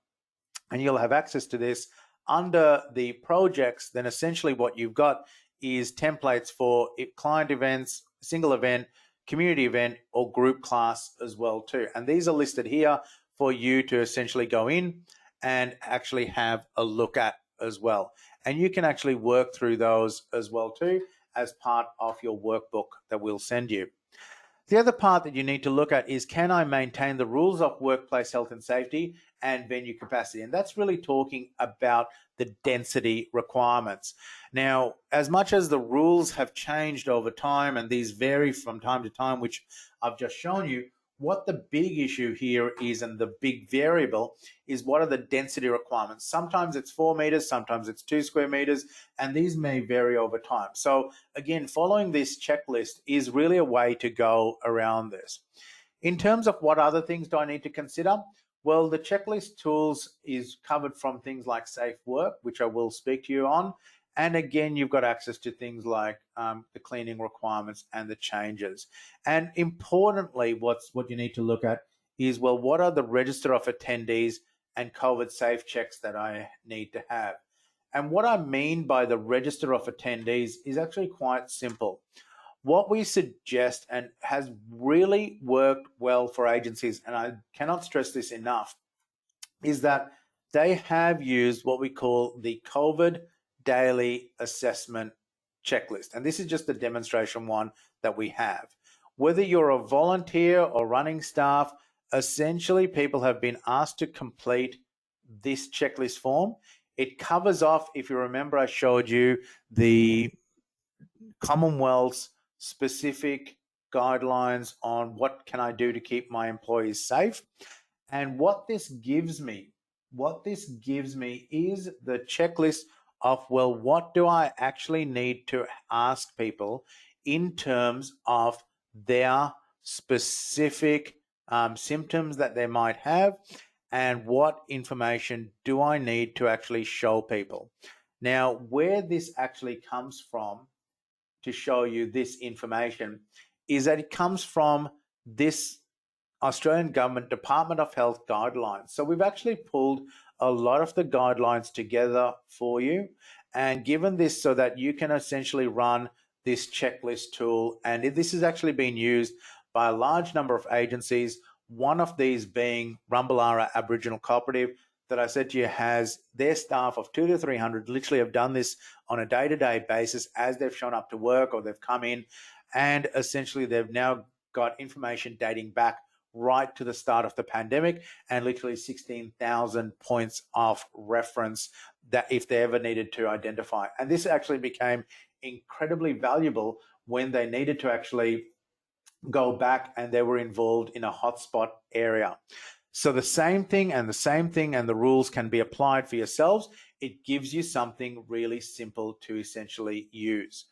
and you'll have access to this, under the projects, then essentially what you've got is templates for client events, single event, community event, or group class as well too. And these are listed here for you to essentially go in and actually have a look at as well. And you can actually work through those as well too as part of your workbook that we'll send you. The other part that you need to look at is, can I maintain the rules of workplace health and safety and venue capacity? And that's really talking about the density requirements. Now, as much as the rules have changed over time, and these vary from time to time, which I've just shown you, what the big issue here is, and the big variable is, what are the density requirements? Sometimes it's 4 meters, sometimes it's 2 square meters, and these may vary over time. So again, following this checklist is really a way to go around this. In terms of what other things do I need to consider? Well, the checklist tools is covered from things like safe work, which I will speak to you on. And again, you've got access to things like the cleaning requirements and the changes. And importantly, what you need to look at is, well, what are the register of attendees and COVID-safe checks that I need to have? And what I mean by the register of attendees is actually quite simple. What we suggest, and has really worked well for agencies, and I cannot stress this enough, is that they have used what we call the COVID daily assessment checklist. And this is just a demonstration one that we have. Whether you're a volunteer or running staff, essentially people have been asked to complete this checklist form. It covers off, if you remember, I showed you the Commonwealth's specific guidelines on what can I do to keep my employees safe. And what this gives me is the checklist of, well, what do I actually need to ask people in terms of their specific symptoms that they might have, and what information do I need to actually show people. Now, where this actually comes from to show you this information is that it comes from this Australian Government Department of Health guidelines. So we've actually pulled a lot of the guidelines together for you and given this so that you can essentially run this checklist tool. And this is actually being used by a large number of agencies, one of these being Rumballara Aboriginal Cooperative, that I said to you has their staff of 200 to 300 literally have done this on a day-to-day basis as they've shown up to work or they've come in, and essentially they've now got information dating back right to the start of the pandemic and literally 16,000 points of reference that if they ever needed to identify. And this actually became incredibly valuable when they needed to actually go back and they were involved in a hotspot area. So the same thing and the rules can be applied for yourselves. It gives you something really simple to essentially use.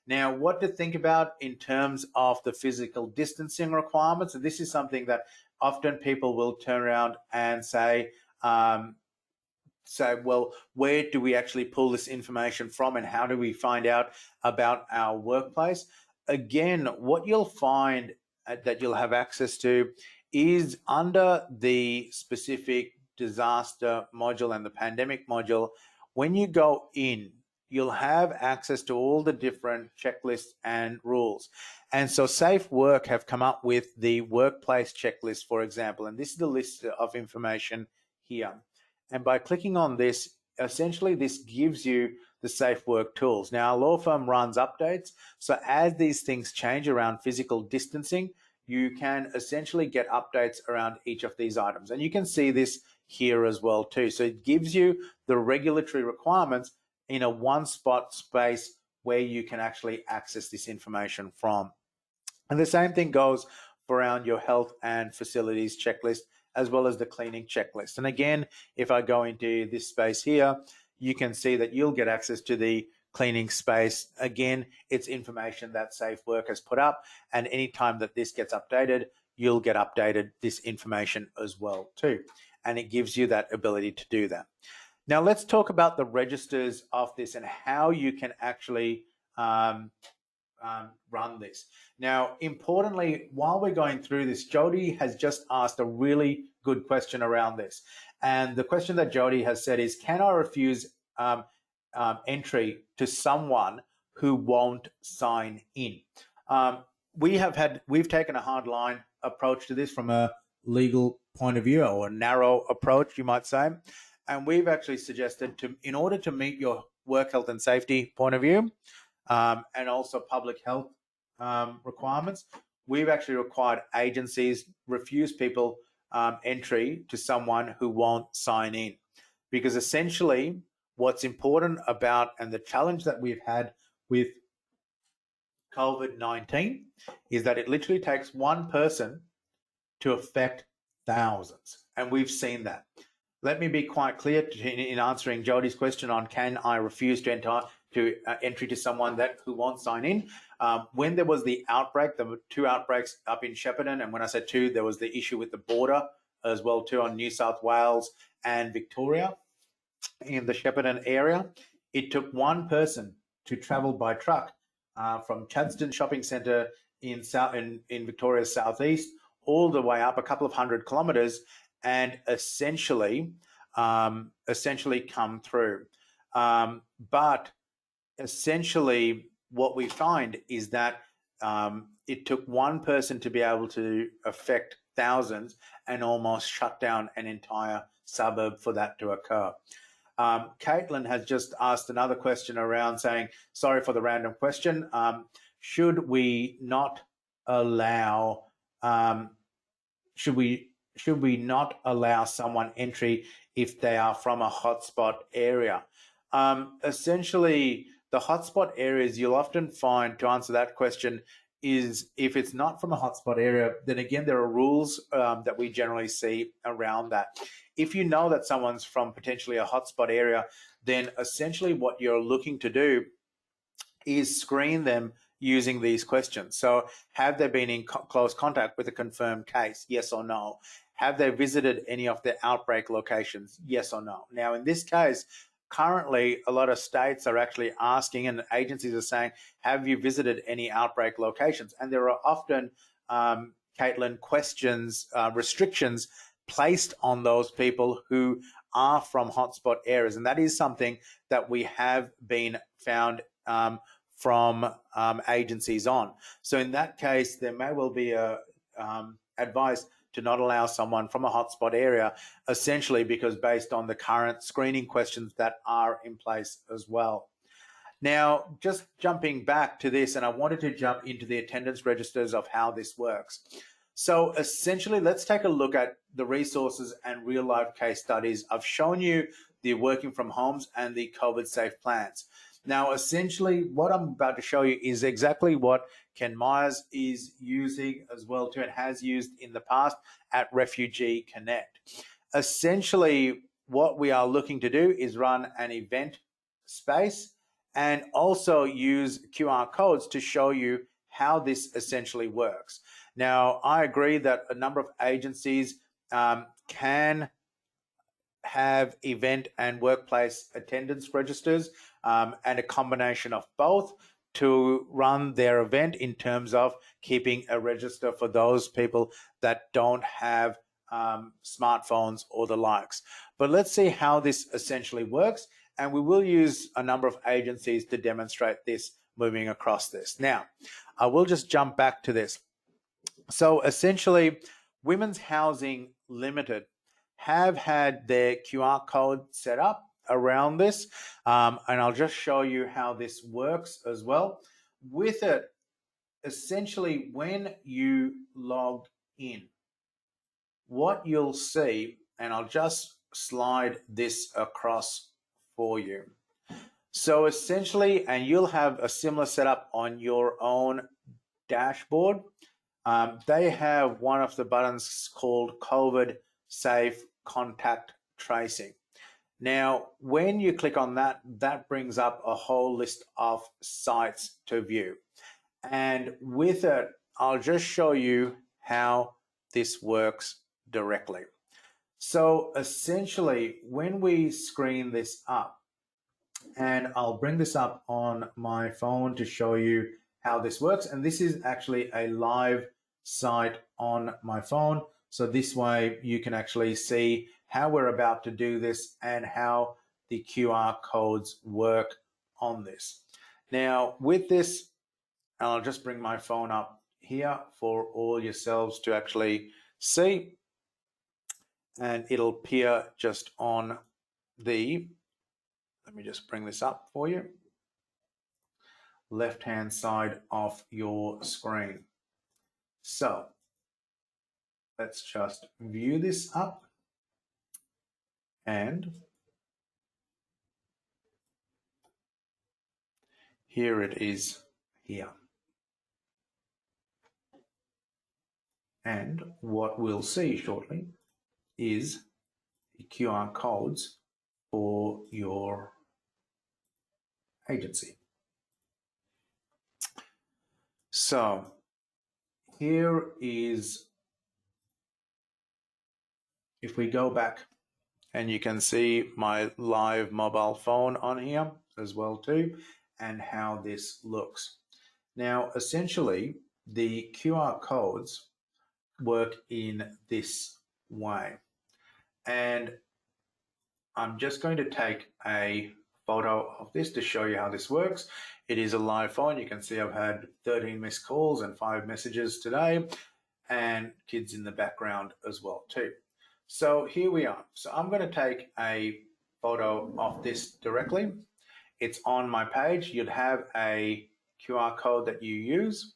Now, what to think about in terms of the physical distancing requirements, and this is something that often people will turn around and say, well, where do we actually pull this information from and how do we find out about our workplace? Again, what you'll find that you'll have access to is under the specific disaster module and the pandemic module. When you go in, you'll have access to all the different checklists and rules. And so Safe Work have come up with the workplace checklist, for example, and this is the list of information here. And by clicking on this, essentially this gives you the Safe Work tools. Now, our law firm runs updates. So as these things change around physical distancing, you can essentially get updates around each of these items. And you can see this here as well too. So it gives you the regulatory requirements in a one-spot space where you can actually access this information from. And the same thing goes for around your health and facilities checklist, as well as the cleaning checklist. And again, if I go into this space here, you can see that you'll get access to the cleaning space. Again, it's information that Safe Work has put up, and anytime that this gets updated, you'll get updated this information as well too. And it gives you that ability to do that. Now let's talk about the registers of this and how you can actually run this. Now, importantly, while we're going through this, Jody has just asked a really good question around this. And the question that Jody has said is, can I refuse entry to someone who won't sign in? We've taken a hard line approach to this from a legal point of view, or a narrow approach, you might say. And we've actually suggested in order to meet your work health and safety point of view, and also public health requirements, we've actually required agencies refuse people entry to someone who won't sign in. Because essentially what's important about, and the challenge that we've had with COVID-19 is that it literally takes one person to affect thousands. And we've seen that. Let me be quite clear in answering Jody's question on can I refuse to enter entry to someone who won't sign in. When there was the outbreak, there were two outbreaks up in Shepparton, and when I said two, there was the issue with the border as well too on New South Wales and Victoria in the Shepparton area. It took one person to travel by truck from Chadstone Shopping Centre in Victoria's southeast all the way up a couple of 100 kilometres and essentially come through. But essentially what we find is that it took one person to be able to affect thousands and almost shut down an entire suburb for that to occur. Caitlin has just asked another question around saying, sorry for the random question, should we not allow someone entry if they are from a hotspot area? Essentially, the hotspot areas you'll often find, to answer that question, is if it's not from a hotspot area, then again, there are rules that we generally see around that. If you know that someone's from potentially a hotspot area, then essentially what you're looking to do is screen them using these questions. So have they been in close contact with a confirmed case? Yes or no. Have they visited any of the outbreak locations? Yes or no. Now, in this case, currently, a lot of states are actually asking, and agencies are saying, have you visited any outbreak locations? And there are often, Caitlin, questions, restrictions placed on those people who are from hotspot areas. And that is something that we have been found from agencies on. So in that case, there may well be a advice to not allow someone from a hotspot area, essentially because based on the current screening questions that are in place as well. Now, just jumping back to this, and I wanted to jump into the attendance registers of how this works. So essentially, let's take a look at the resources and real life case studies. I've shown you the working from homes and the COVIDSafe plans. Now, essentially, what I'm about to show you is exactly what Ken Myers is using as well too, and has used in the past at Refugee Connect. Essentially, what we are looking to do is run an event space and also use QR codes to show you how this essentially works. Now, I agree that a number of agencies can have event and workplace attendance registers and a combination of both to run their event in terms of keeping a register for those people that don't have smartphones or the likes. But let's see how this essentially works, and we will use a number of agencies to demonstrate this moving across this. Now, I will just jump back to this. So essentially, Women's Housing Limited have had their QR code set up around this, and I'll just show you how this works as well. With it, essentially, when you log in, what you'll see, and I'll just slide this across for you. So essentially, and you'll have a similar setup on your own dashboard. They have one of the buttons called COVIDSafe contact tracing. Now, when you click on that, that brings up a whole list of sites to view. And with it, I'll just show you how this works directly. So essentially, when we screen this up, and I'll bring this up on my phone to show you how this works. And this is actually a live site on my phone. So this way you can actually see how we're about to do this and how the QR codes work on this. Now with this, I'll just bring my phone up here for all yourselves to actually see. And it'll appear just on the, let me just bring this up for you, left-hand side of your screen. So let's just view this up, and here it is here. And what we'll see shortly is the QR codes for your agency. So here is, if we go back, and you can see my live mobile phone on here as well too, and how this looks. Now, essentially, the QR codes work in this way. And I'm just going to take a photo of this to show you how this works. It is a live phone. You can see I've had 13 missed calls and 5 messages today, and kids in the background as well too. So here we are. So I'm going to take a photo of this directly. It's on my page. You'd have a QR code that you use.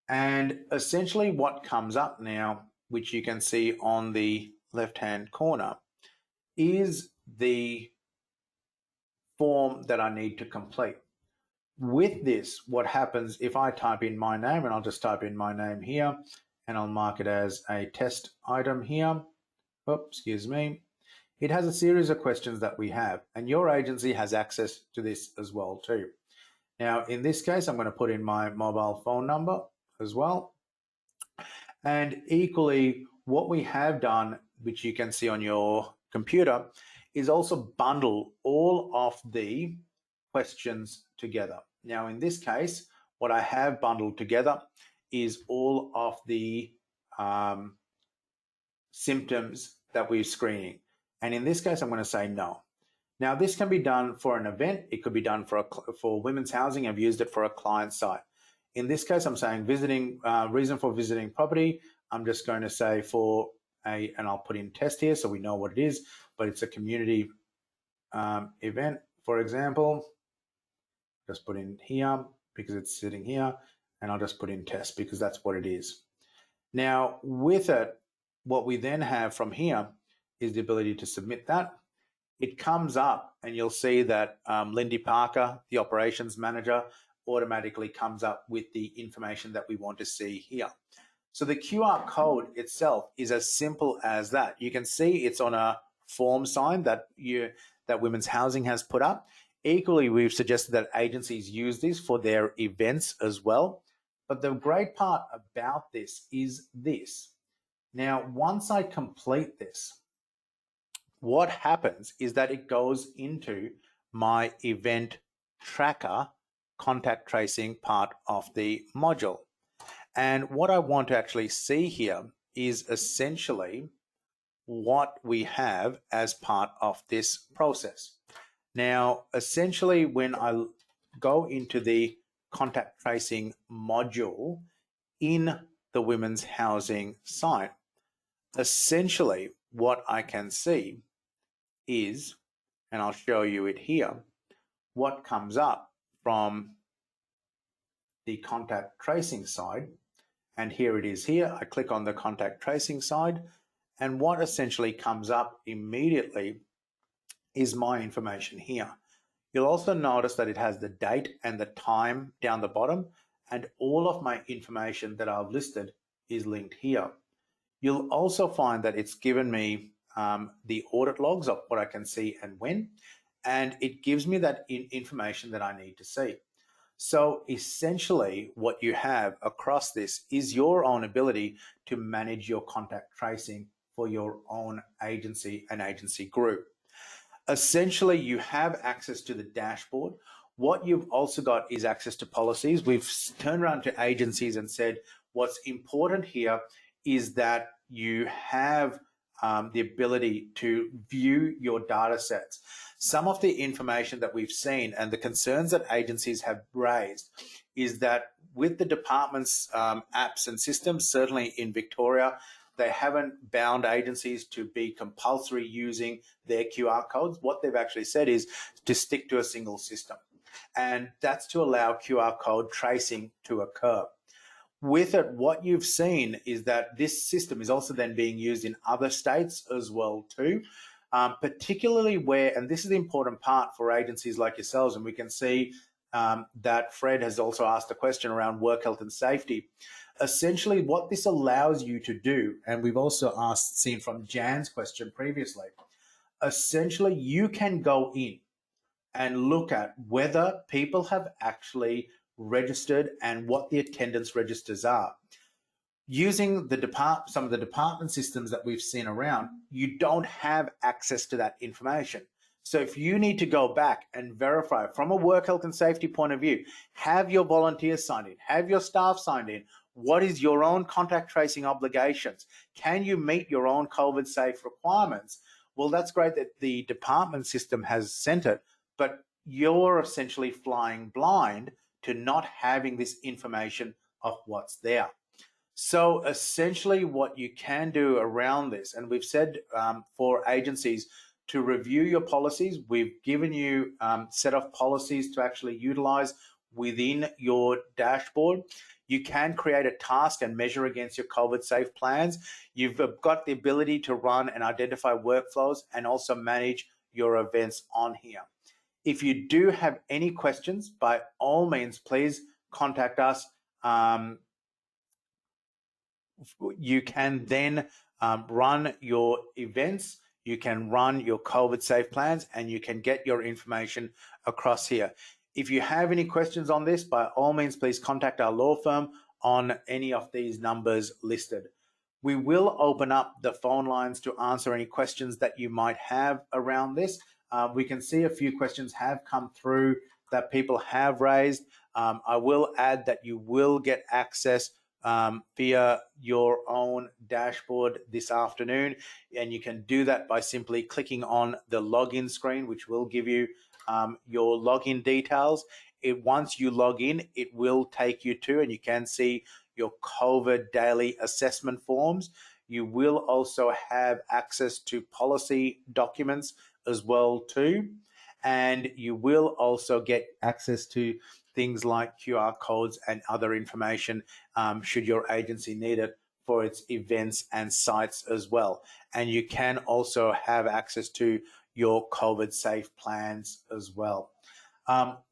And essentially what comes up now, which you can see on the left-hand corner, is the form that I need to complete. With this, what happens if I type in my name, and I'll just type in my name here, and I'll mark it as a test item here. Oops, excuse me. It has a series of questions that we have, and your agency has access to this as well too. Now, in this case, I'm going to put in my mobile phone number as well. And equally, what we have done, which you can see on your computer, is also bundle all of the questions together. Now, in this case, what I have bundled together is all of the symptoms that we're screening. And in this case, I'm going to say no. Now, this can be done for an event. It could be done for women's housing. I've used it for a client site. In this case, I'm saying visiting, reason for visiting property. I'm just going to say for a, and I'll put in test here so we know what it is, but it's a community event, for example. Just put in here because it's sitting here, and I'll just put in test because that's what it is. Now with it, what we then have from here is the ability to submit that. It comes up and you'll see that Lindy Parker, the operations manager, automatically comes up with the information that we want to see here. So the QR code itself is as simple as that. You can see it's on a form sign that Women's Housing has put up. Equally, we've suggested that agencies use this for their events as well. But the great part about this is this. Now, once I complete this, what happens is that it goes into my event tracker contact tracing part of the module. And what I want to actually see here is essentially what we have as part of this process. Now, essentially, when I go into the contact tracing module in the Women's Housing site, essentially what I can see is, and I'll show you it here, what comes up from the contact tracing side. And here it is here. I click on the contact tracing side, and what essentially comes up immediately is my information here. You'll also notice that it has the date and the time down the bottom, and all of my information that I've listed is linked here. You'll also find that it's given me the audit logs of what I can see and when, and it gives me that information that I need to see. So essentially what you have across this is your own ability to manage your contact tracing for your own agency and agency group. Essentially, you have access to the dashboard. What you've also got is access to policies. We've turned around to agencies and said, what's important here is that you have the ability to view your data sets. Some of the information that we've seen and the concerns that agencies have raised is that with the department's apps and systems, certainly in Victoria, they haven't bound agencies to be compulsory using their QR codes. What they've actually said is to stick to a single system. And that's to allow QR code tracing to occur. With it, what you've seen is that this system is also then being used in other states as well too, particularly where, and this is the important part for agencies like yourselves, and we can see that Fred has also asked a question around work health and safety. Essentially, what this allows you to do, and we've also seen from Jan's question previously, essentially you can go in and look at whether people have actually registered and what the attendance registers are. Using some of the department systems that we've seen around, you don't have access to that information. So if you need to go back and verify from a work health and safety point of view, have your volunteers signed in, have your staff signed in, what is your own contact tracing obligations? Can you meet your own COVIDSafe requirements? Well, that's great that the department system has sent it, but you're essentially flying blind to not having this information of what's there. So essentially what you can do around this, and we've said for agencies to review your policies, we've given you a set of policies to actually utilize within your dashboard. You can create a task and measure against your COVIDSafe plans. You've got the ability to run and identify workflows and also manage your events on here. If you do have any questions, by all means, please contact us. You can then run your events, you can run your COVIDSafe plans, and you can get your information across here. If you have any questions on this, by all means, please contact our law firm on any of these numbers listed. We will open up the phone lines to answer any questions that you might have around this. We can see a few questions have come through that people have raised. I will add that you will get access via your own dashboard this afternoon, and you can do that by simply clicking on the login screen, which will give you your login details. Once you log in, it will take you to, and you can see your COVID daily assessment forms. You will also have access to policy documents as well too. and you will also get access to things like QR codes and other information should your agency need it for its events and sites as well. And you can also have access to your COVIDSafe plans as well.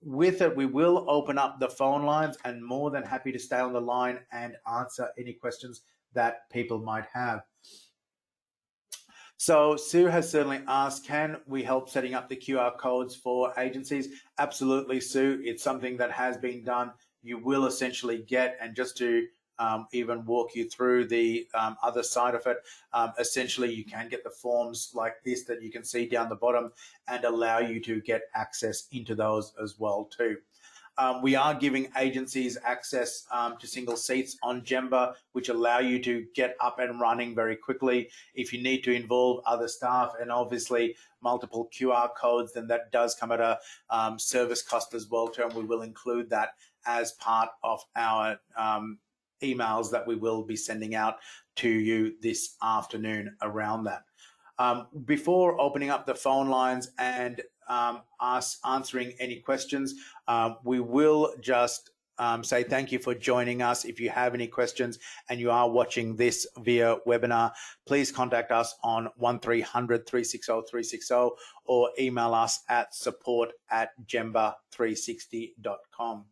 With it, we will open up the phone lines, and more than happy to stay on the line and answer any questions that people might have. So Sue has certainly asked, can we help setting up the QR codes for agencies? Absolutely, Sue. It's something that has been done. You will essentially get, and just to even walk you through the other side of it, essentially you can get the forms like this that you can see down the bottom and allow you to get access into those as well too. We are giving agencies access to single seats on Gemba, which allow you to get up and running very quickly. If you need to involve other staff and obviously multiple QR codes, then that does come at a service cost as well too, and we will include that as part of our emails that we will be sending out to you this afternoon around that. Before opening up the phone lines and us answering any questions, we will just say thank you for joining us. If you have any questions and you are watching this via webinar, please contact us on 1300 360 360 or email us at support@gemba360.com.